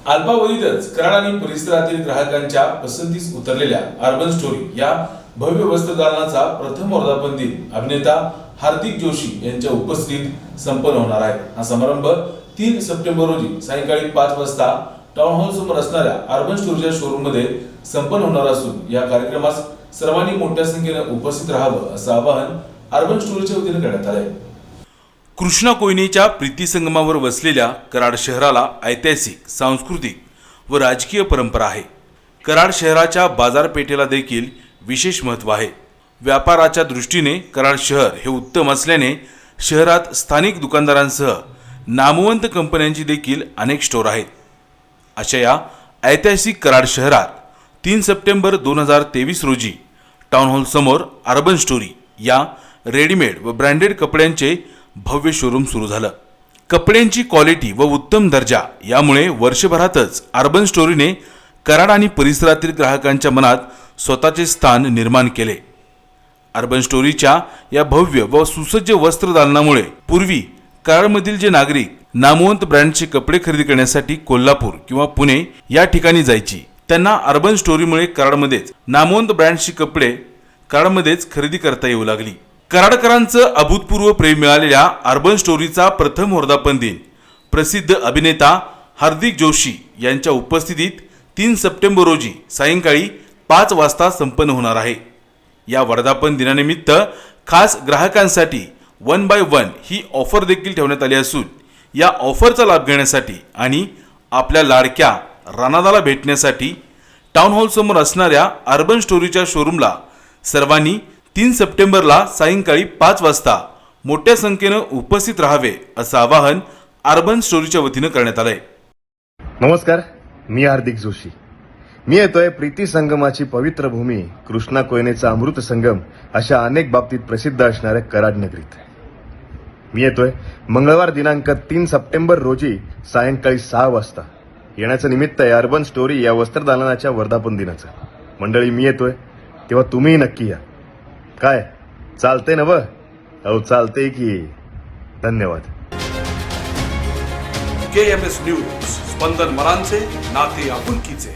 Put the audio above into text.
अल्पावधीतच कराड आणि परिसरातील ग्राहकांच्या पसंतीस उतरलेल्या अर्बन स्टोरी या भव्य वस्त्रदालनाचा प्रथम वर्धापन दिन अभिनेता हार्दिक जोशी यांच्या उपस्थितीत संपन्न होणार आहे। हा समारंभ 3 सप्टेंबर रोजी सायंकाळी 5 वाजता टाउन हॉल समोर असणाऱ्या अर्बन स्टोरीच्या शोरूम मध्ये संपन्न होणार असून या कार्यक्रमास सर्वांनी मोठ्या संख्येने उपस्थित राहावं असं आवाहन अर्बन स्टोरीच्या वतीने करण्यात आले। कृष्णा कोयनेच्या प्रीतिसंगमावर वसलेल्या कराड शहराला ऐतिहासिक, सांस्कृतिक व राजकीय परंपरा आहे। कराड शहराच्या बाजारपेठेला देखील विशेष महत्त्व आहे। व्यापाराच्या दृष्टीने कराड शहर हे उत्तम असल्याने शहरात स्थानिक दुकानदारांसह नामवंत कंपन्यांची देखील अनेक स्टोर आहेत। अशा या ऐतिहासिक कराड शहरात 3 सप्टेंबर 2023 रोजी टाउन हॉल समोर अर्बन स्टोरी या रेडीमेड व ब्रँडेड कपड्यांचे भव्य शोरूम सुरू झालं। कपड्यांची क्वालिटी व उत्तम दर्जा यामुळे वर्षभरातच अर्बन स्टोरीने कराड आणि परिसरातील ग्राहकांच्या मनात स्वतःचे स्थान निर्माण केले। अर्बन स्टोरीच्या या भव्य व सुसज्ज वस्त्रदालनामुळे पूर्वी कराडमधील जे नागरिक नामवंत ब्रँडचे कपडे खरेदी करण्यासाठी कोल्हापूर किंवा पुणे या ठिकाणी जायची, त्यांना अर्बन स्टोरीमुळे कराडमध्येच नामवंत ब्रँडची कपडे कराडमध्येच खरेदी करता येऊ लागली। कराडकरांचं अभूतपूर्व प्रेम मिळालेल्या अर्बन स्टोरीचा प्रथम वर्धापन दिन प्रसिद्ध अभिनेता हार्दिक जोशी यांच्या उपस्थितीत 3 सप्टेंबर रोजी सायंकाळी 5 वाजता संपन्न होणार आहे। या वर्धापन दिनानिमित्त खास ग्राहकांसाठी 1 बाय 1 ही ऑफर देखील ठेवण्यात आली असून या ऑफरचा लाभ घेण्यासाठी आणि आपल्या लाडक्या रानादाला भेटण्यासाठी टाउन हॉल समोर असणाऱ्या अर्बन स्टोरीच्या शोरूमला सर्वांनी 3 सप्टेंबरला सायंकाळी 5 वाजता मोठ्या संख्येने उपस्थित राहावे असं आवाहन अर्बन स्टोरीच्या वतीने करण्यात आलंय। नमस्कार, मी हार्दिक जोशी। मी येतोय प्रीती संगमाची पवित्र भूमी, कृष्णा कोयनेचा अमृत संगम अशा अनेक बाबतीत प्रसिद्ध असणाऱ्या कराड नगरीत। मी येतोय मंगळवार दिनांक 3 सप्टेंबर रोजी सायंकाळी 6 वाजता। येण्याचं निमित्त आहे अर्बन स्टोरी या वस्त्रदालनाच्या वर्धापन दिनाचं। मंडळी, मी येतोय तेव्हा तुम्हीही नक्की या। काय चालते ना? अहो चालते की। धन्यवाद। KMS न्यूज, स्पंदन मनांचे, नाते आपुलकीचे।